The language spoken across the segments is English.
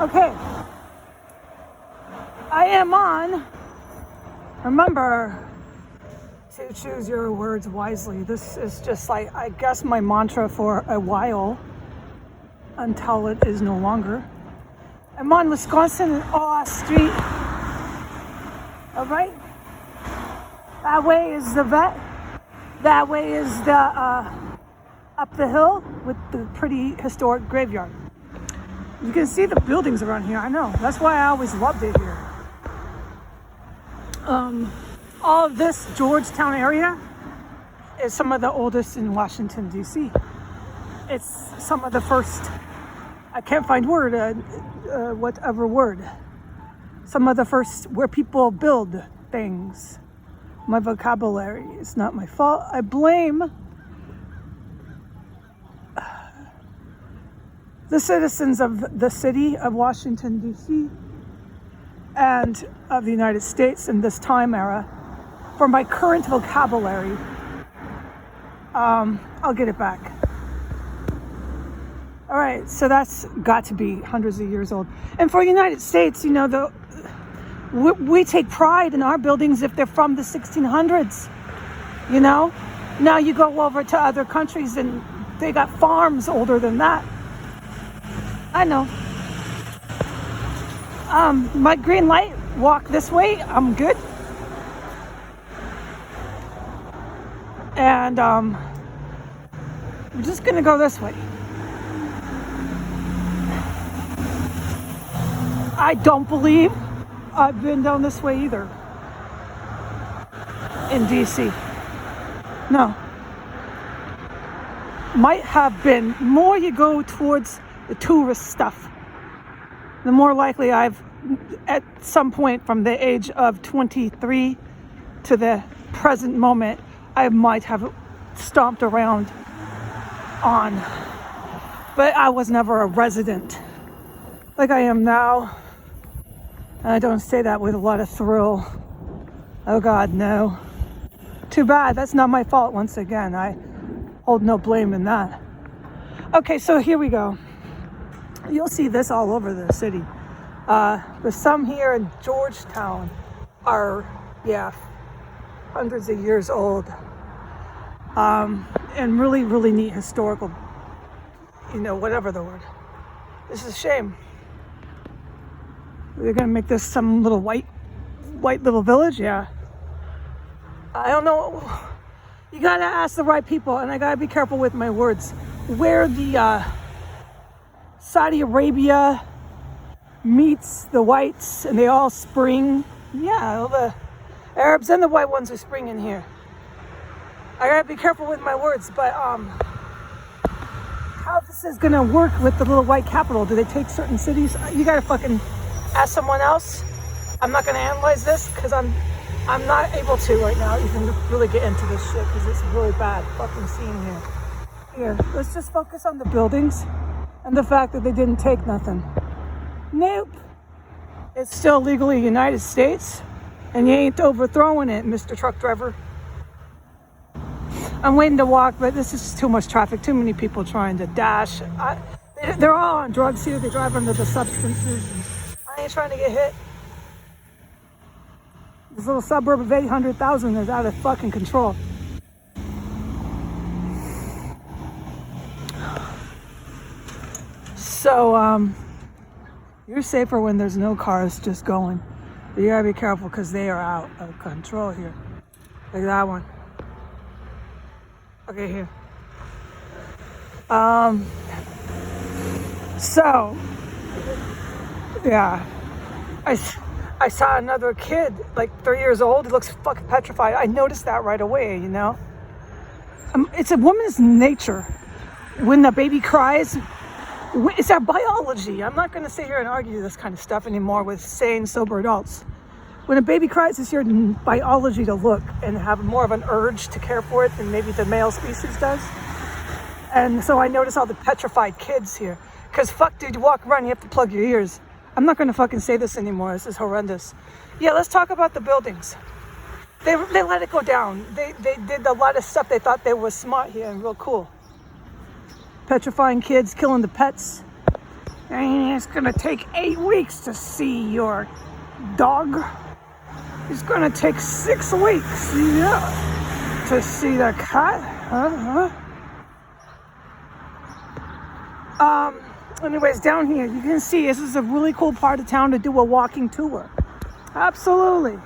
Okay. I am on. Remember to choose your words wisely. This is just like, I guess, my mantra for a while until it is no longer. I'm on Wisconsin and Awe Street. All right. That way is the vet. That way is the up the hill with the pretty historic graveyard. You can see the buildings around here. I know. That's why I always loved it here. All of this Georgetown area is some of the oldest in Washington, D.C. It's some of the first, I can't find word, whatever word. Some of the first where people build things. My vocabulary is not my fault. I blame the citizens of the city of Washington, D.C. and of the United States in this time era for my current vocabulary. I'll get it back. All right, so that's got to be hundreds of years old. And for the United States, you know, we take pride in our buildings if they're from the 1600s, you know? Now you go over to other countries and they got farms older than that. I know. My green light, walk this way, I'm good. And we're just gonna go this way. I don't believe I've been down this way either in DC. No. Might have been. More you go towards the tourist stuff, the more likely I've, at some point from the age of 23 to the present moment, I might have stomped around on. But I was never a resident like I am now. And I don't say that with a lot of thrill. Oh God, no. Too bad. That's not my fault once again. I hold no blame in that. Okay, so here we go. You'll see this all over the city. There's some here in Georgetown are, hundreds of years old. And really, really neat historical, whatever the word. This is a shame. They're gonna make this some little white little village, yeah. I don't know. You gotta ask the right people, and I gotta be careful with my words. Where the Saudi Arabia meets the whites, and they all spring. Yeah, all the Arabs and the white ones are springing here. I gotta be careful with my words, but how this is gonna work with the little white capital? Do they take certain cities? You gotta fucking ask someone else. I'm not gonna analyze this because I'm not able to right now even really get into this shit because it's really bad fucking scene here. Here, let's just focus on the buildings and the fact that they didn't take nothing. Nope. It's still legally United States and you ain't overthrowing it, Mr. Truck Driver. I'm waiting to walk, but this is too much traffic, too many people trying to dash. They're all on drugs here. They drive under the substances. I ain't trying to get hit. This little suburb of 800,000 is out of fucking control. So, you're safer when there's no cars just going. But you gotta be careful because they are out of control here. Like that one. Okay, here. So, yeah. I saw another kid, like 3 years old. He looks fucking petrified. I noticed that right away, It's a woman's nature. When the baby cries, it's our biology. I'm not going to sit here and argue this kind of stuff anymore with sane, sober adults. When a baby cries, it's your biology to look and have more of an urge to care for it than maybe the male species does. And so I notice all the petrified kids here. Because fuck, dude, you walk around, you have to plug your ears. I'm not going to fucking say this anymore. This is horrendous. Yeah, let's talk about the buildings. They let it go down. They did a lot of stuff they thought they were smart here and real cool. Petrifying kids, killing the pets. And it's gonna take 8 weeks to see your dog. It's gonna take 6 weeks, yeah, to see the cat. Anyways, down here, you can see this is a really cool part of town to do a walking tour. Absolutely.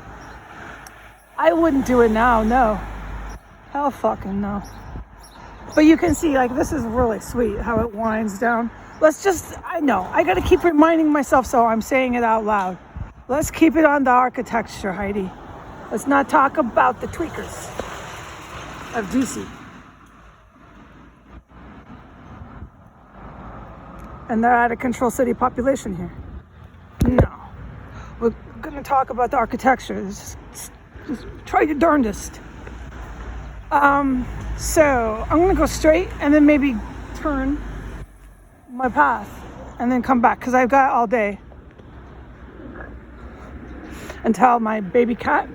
I wouldn't do it now, no. Hell fucking no. But you can see, like, this is really sweet how it winds down. I know, I gotta keep reminding myself, so I'm saying it out loud. Let's keep it on the architecture, Heidi. Let's not talk about the tweakers of DC. And they're out of control city population here. No. We're gonna talk about the architecture. Just try your darndest. So I'm gonna go straight and then maybe turn my path and then come back because I've got all day until my baby cat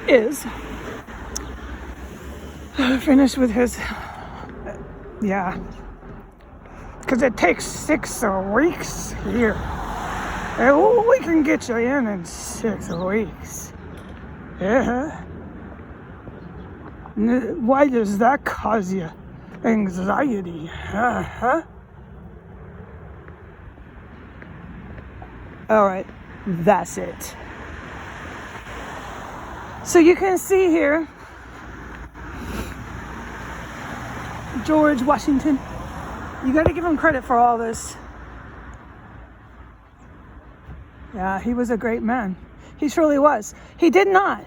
is finished with his, yeah, because it takes 6 weeks here. And we can get you in 6 weeks. Yeah. Why does that cause you anxiety? Huh? All right, that's it. So you can see here, George Washington. You got to give him credit for all this. Yeah, he was a great man. He truly was. He did not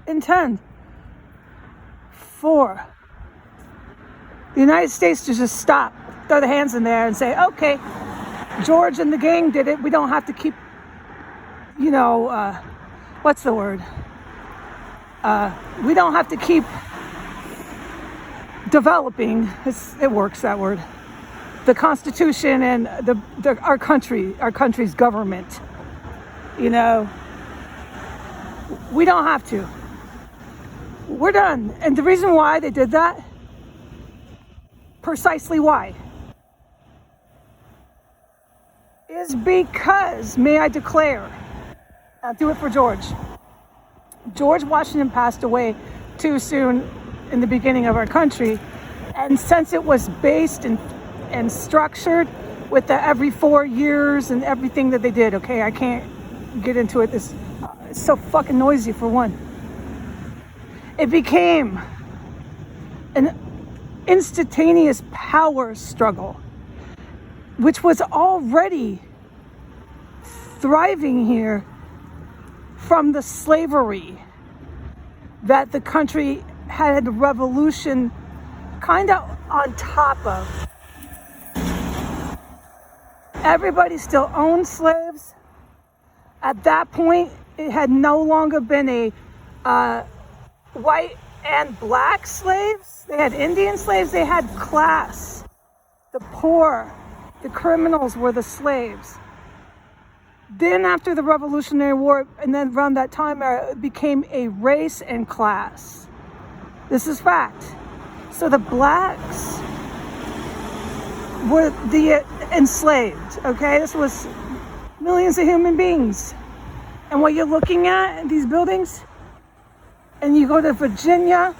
intend for the United States to just stop, throw the hands in there and say, okay, George and the gang did it. We don't have to keep, what's the word? We don't have to keep developing, it works, that word, the Constitution and our country's government. We don't have to. We're done. And the reason why they did that, precisely why, is because, may I declare, I'll do it for George. George Washington passed away too soon in the beginning of our country. And since it was based and structured with the every 4 years and everything that they did, okay, I can't get into it. It's so fucking noisy for one. It became an instantaneous power struggle, which was already thriving here from the slavery that the country had a revolution kind of on top of. Everybody still owned slaves. At that point, it had no longer been a white and black slaves. They had Indian slaves. They had class. The poor, the criminals were the slaves. Then after the Revolutionary War, and then around that time, it became a race and class. This is fact. So the blacks were the enslaved, okay? This was millions of human beings. And what you're looking at in these buildings, and you go to Virginia,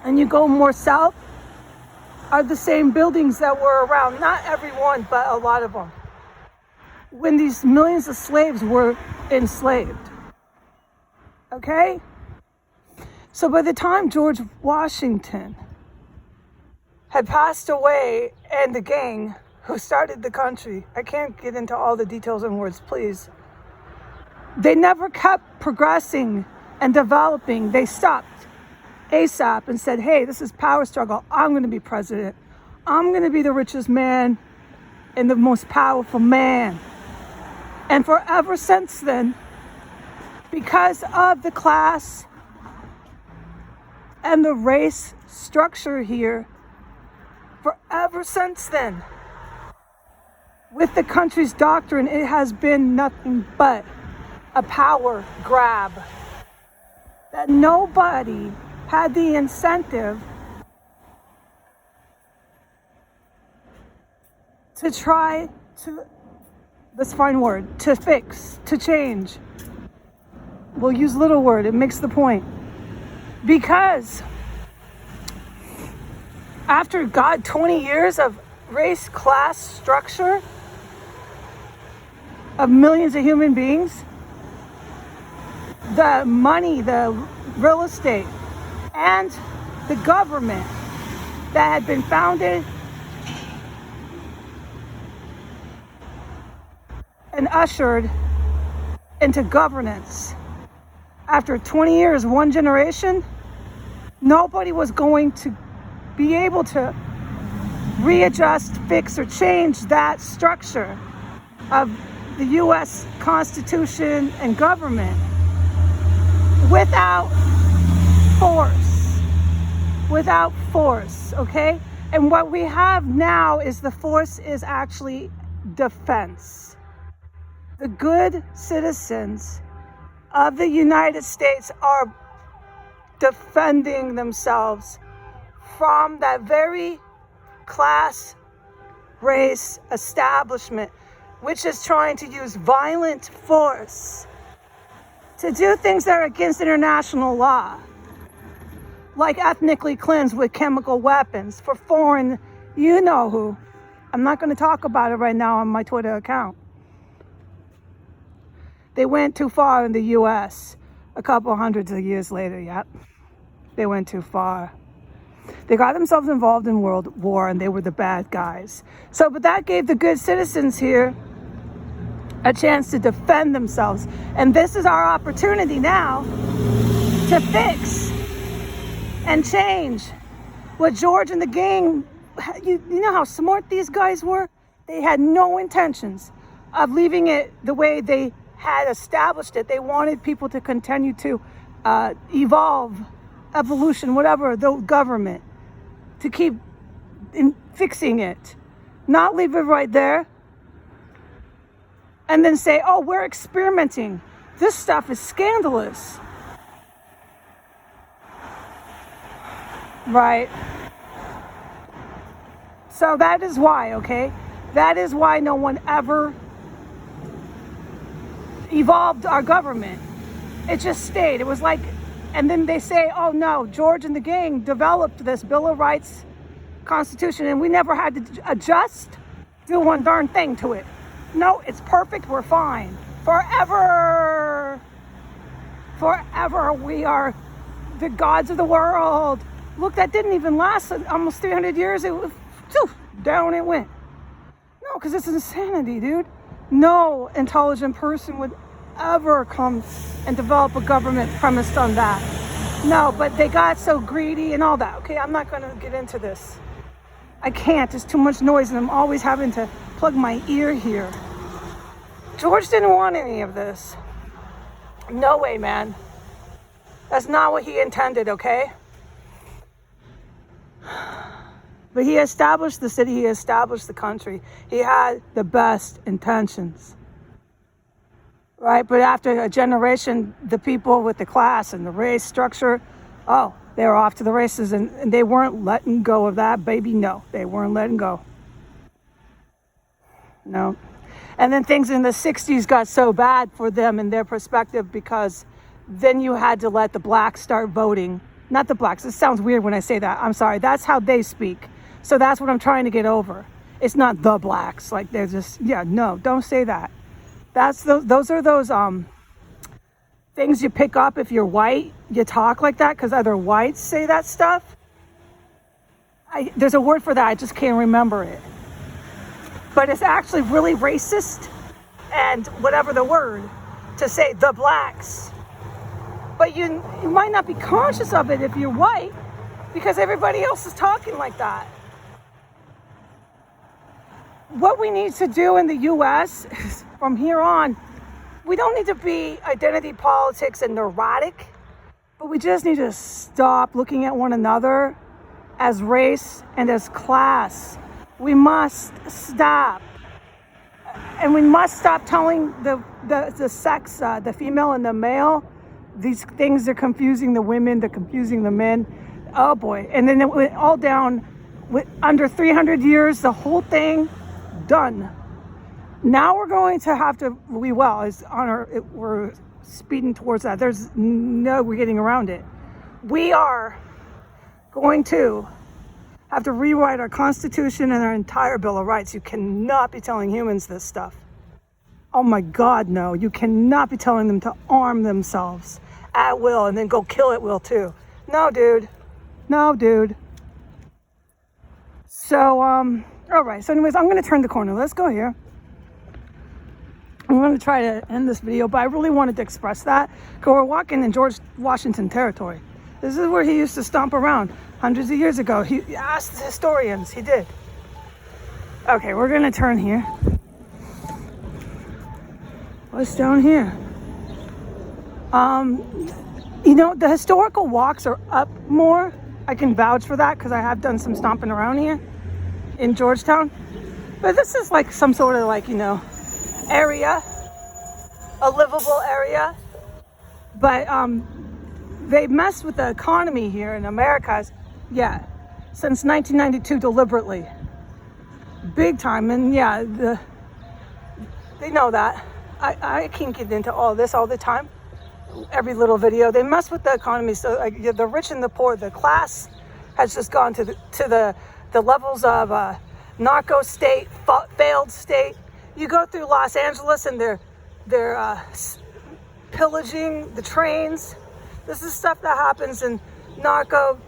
and you go more south, are the same buildings that were around. Not everyone, but a lot of them. When these millions of slaves were enslaved. Okay? So by the time George Washington had passed away and the gang who started the country, I can't get into all the details and words, please. They never kept progressing and developing. They stopped ASAP and said, hey, this is power struggle. I'm going to be president. I'm going to be the richest man and the most powerful man. And forever since then, because of the class and the race structure here, forever since then, with the country's doctrine, it has been nothing but a power grab. That nobody had the incentive to try to, let's find word, to fix, to change. We'll use little word, it makes the point. Because after 20 years of race class structure of millions of human beings, the money, the real estate, and the government that had been founded and ushered into governance after 20 years, one generation, nobody was going to be able to readjust, fix, or change that structure of the US Constitution and government without force, okay? And what we have now is the force is actually defense. The good citizens of the United States are defending themselves from that very class, race establishment, which is trying to use violent force to do things that are against international law, like ethnically cleanse with chemical weapons for foreign, you know who. I'm not going to talk about it right now on my Twitter account. They went too far in the US a couple hundreds of years later, yep. They went too far. They got themselves involved in World War and they were the bad guys. So, but that gave the good citizens here a chance to defend themselves. And this is our opportunity now to fix and change what George and the gang, you know how smart these guys were? They had no intentions of leaving it the way they had established it. They wanted people to continue to evolve, evolution, whatever, the government, to keep fixing it, not leave it right there and then say, oh, we're experimenting. This stuff is scandalous. Right? So that is why, okay? That is why no one ever evolved our government. It just stayed. It was like, and then they say, oh no, George and the gang developed this Bill of Rights Constitution and we never had to adjust, do one darn thing to it. No, it's perfect, we're fine. Forever we are the gods of the world. Look, that didn't even last almost 300 years. It was, down it went. No, because this is insanity, dude. No intelligent person would ever come and develop a government premised on that. No, but they got so greedy and all that. Okay, I'm not going to get into this. I can't. There's too much noise and I'm always having to plug my ear here. George didn't want any of this. No way, man. That's not what he intended, okay? But he established the city, he established the country. He had the best intentions, right? But after a generation, the people with the class and the race structure, oh, they were off to the races and they weren't letting go of that, baby. No, they weren't letting go. No. And then things in the 60s got so bad for them in their perspective because then you had to let the blacks start voting. Not the blacks. It sounds weird when I say that. I'm sorry. That's how they speak. So that's what I'm trying to get over. It's not the blacks. Like they're just, yeah, no, don't say that. Those are those things you pick up if you're white. You talk like that because other whites say that stuff. There's a word for that. I just can't remember it. But it's actually really racist and whatever the word to say the blacks. But you might not be conscious of it if you're white because everybody else is talking like that. What we need to do in the US is from here on, we don't need to be identity politics and neurotic, but we just need to stop looking at one another as race and as class. We must stop. And we must stop telling the sex, the female and the male, these things are confusing the women, they're confusing the men. Oh boy. And then it went all down with under 300 years, the whole thing done. Now we're going to have to, we're speeding towards that. There's no getting around it. We are going to have to rewrite our Constitution and our entire Bill of Rights. You cannot be telling humans this stuff. Oh my God, no. You cannot be telling them to arm themselves at will and then go kill at will too. No, dude. No, dude. So, all right. So anyways, I'm going to turn the corner. Let's go here. I'm going to try to end this video, but I really wanted to express that because we're walking in George Washington territory. This is where he used to stomp around hundreds of years ago. He asked the historians. He did. Okay, we're going to turn here. What's down here? You know, the historical walks are up more. I can vouch for that because I have done some stomping around here in Georgetown. But this is like some sort of like, you know, area, a livable area. But they messed with the economy here in America, yeah, since 1992 deliberately. Big time. And yeah, they know that. I can't get into all this all the time. Every little video, they mess with the economy. So like, the rich and the poor, the class has just gone to the levels of narco state, failed state. You go through Los Angeles and they're pillaging the trains. This is stuff that happens in narco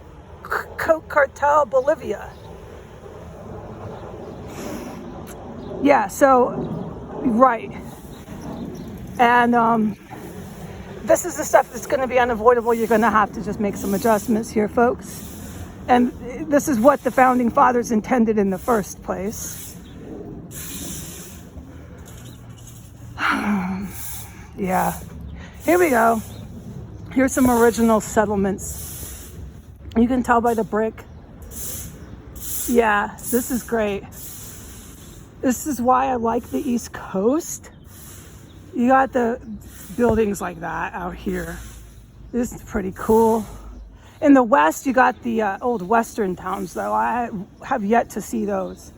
coke cartel Bolivia. Yeah, so right. And this is the stuff that's going to be unavoidable. You're going to have to just make some adjustments here, folks. And this is what the founding fathers intended in the first place. Yeah. Here we go. Here's some original settlements. You can tell by the brick. Yeah, this is great. This is why I like the East Coast. You got the buildings like that out here. This is pretty cool. In the West, you got the old Western towns, though. I have yet to see those.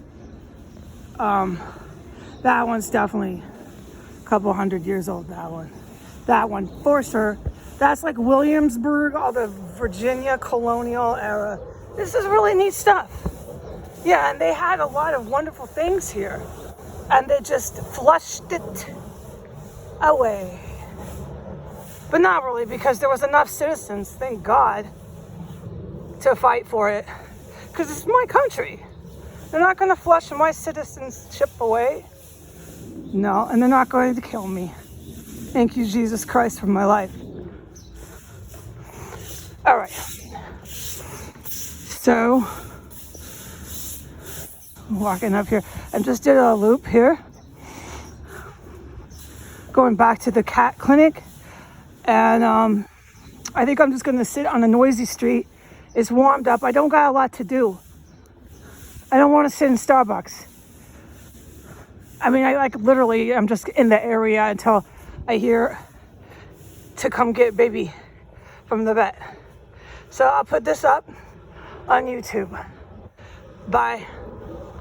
That one's definitely a couple 100 years old, that one for sure. That's like Williamsburg, all the Virginia colonial era. This is really neat stuff. Yeah, and they had a lot of wonderful things here, and they just flushed it away. But not really, because there was enough citizens, thank God, to fight for it. Because it's my country. They're not going to flush my citizenship away. No, and they're not going to kill me. Thank you, Jesus Christ, for my life. All right. So, walking up here. I just did a loop here. Going back to the cat clinic. And I think I'm just going to sit on a noisy street. It's warmed up. I don't got a lot to do. I don't want to sit in Starbucks. I mean, I'm just in the area until I hear to come get baby from the vet. So I'll put this up on YouTube. Bye.